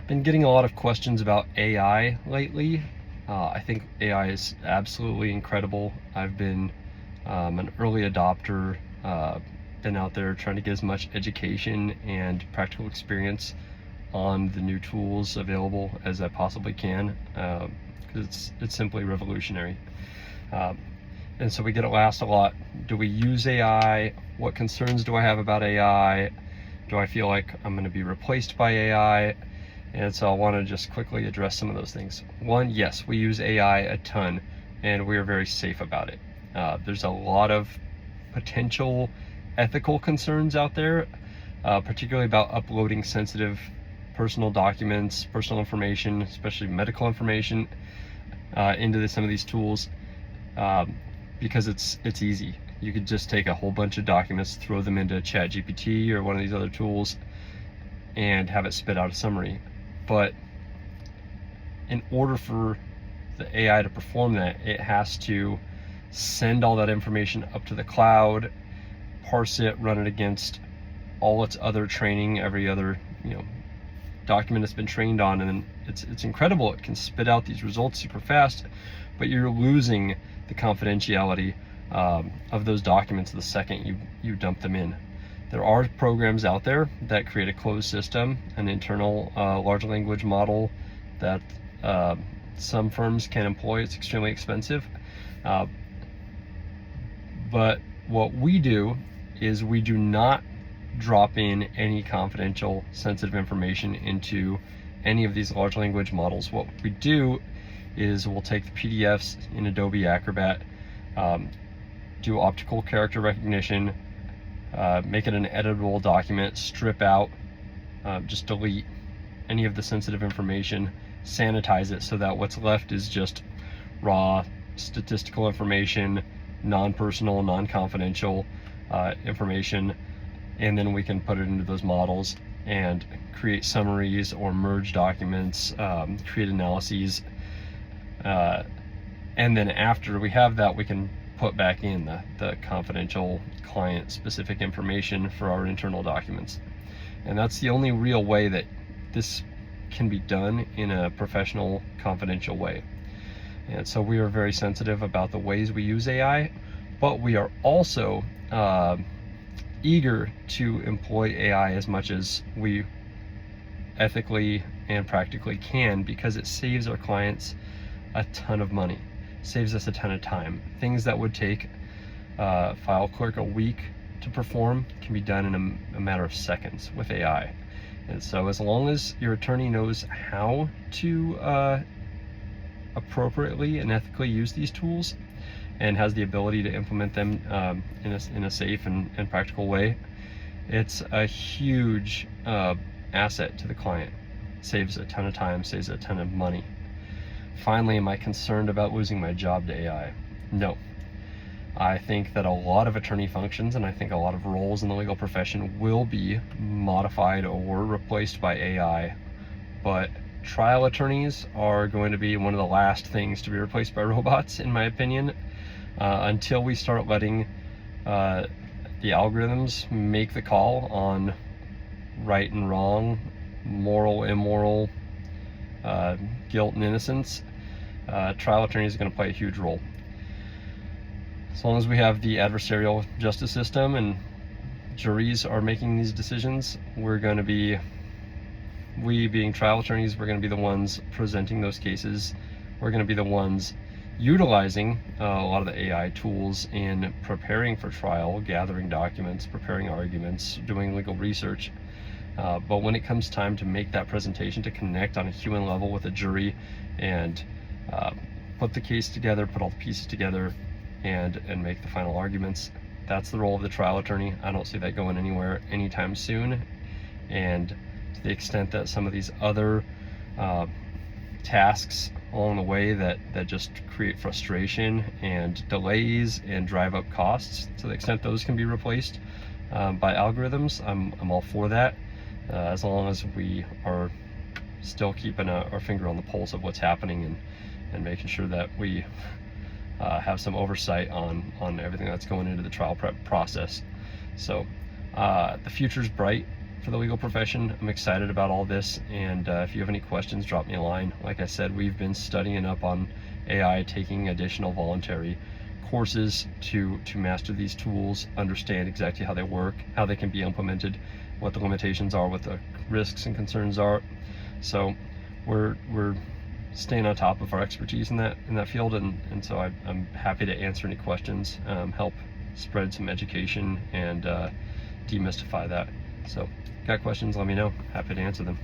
Been getting a lot of questions about AI lately. I think AI is absolutely incredible. I've been an early adopter, been out there trying to get as much education and practical experience on the new tools available as I possibly can, because it's simply revolutionary. And so we get asked a lot, do we use AI? What concerns do I have about AI? Do I feel like I'm going to be replaced by AI? And so I want to just quickly address some of those things. One, yes, we use AI a ton, and we are very safe about it. There's a lot of potential ethical concerns out there, particularly about uploading sensitive personal documents, personal information, especially medical information, into some of these tools, because it's easy. You could just take a whole bunch of documents, throw them into ChatGPT or one of these other tools, and have it spit out a summary. But in order for the AI to perform that, it has to send all that information up to the cloud, parse it, run it against all its other training, every other document it's been trained on, and then it's incredible. It can spit out these results super fast, but you're losing the confidentiality of those documents the second you dump them in. There are programs out there that create a closed system, an internal large language model that some firms can employ. It's extremely expensive. But what we do is we do not drop in any confidential, sensitive information into any of these large language models. What we do is we'll take the PDFs in Adobe Acrobat, do optical character recognition, make it an editable document, strip out, just delete any of the sensitive information, sanitize it so that what's left is just raw statistical information, non-personal, non-confidential information, and then we can put it into those models and create summaries or merge documents, create analyses, and then after we have that, we can put back in the confidential client specific information for our internal documents. And that's the only real way that this can be done in a professional, confidential way. And so we are very sensitive about the ways we use AI, but we are also eager to employ AI as much as we ethically and practically can, because it saves our clients a ton of money, saves us a ton of time. Things that would take a file clerk a week to perform can be done in a matter of seconds with AI. And so as long as your attorney knows how to appropriately and ethically use these tools and has the ability to implement them in a safe and practical way, it's a huge asset to the client. Saves a ton of time, saves a ton of money. Finally, am I concerned about losing my job to AI? No. I think that a lot of attorney functions, and I think a lot of roles in the legal profession, will be modified or replaced by AI, but trial attorneys are going to be one of the last things to be replaced by robots, in my opinion, until we start letting the algorithms make the call on right and wrong, moral, immoral, guilt and innocence. Trial attorneys are going to play a huge role. As long as we have the adversarial justice system and juries are making these decisions, we being trial attorneys, we're going to be the ones presenting those cases. We're going to be the ones utilizing a lot of the AI tools in preparing for trial, gathering documents, preparing arguments, doing legal research. But when it comes time to make that presentation, to connect on a human level with a jury and put the case together, put all the pieces together, and make the final arguments, that's the role of the trial attorney. I don't see that going anywhere anytime soon. And to the extent that some of these other tasks along the way that just create frustration and delays and drive up costs, to the extent those can be replaced by algorithms, I'm all for that, as long as we are still keeping our finger on the pulse of what's happening and making sure that we have some oversight on everything that's going into the trial prep process. So the future's bright for the legal profession. I'm excited about all this, and if you have any questions, drop me a line. Like I said, we've been studying up on AI, taking additional voluntary courses to master these tools, understand exactly how they work, how they can be implemented, what the limitations are, what the risks and concerns are. So we're staying on top of our expertise in that field, and so I'm happy to answer any questions, help spread some education, and demystify that. So got questions, let me know. Happy to answer them.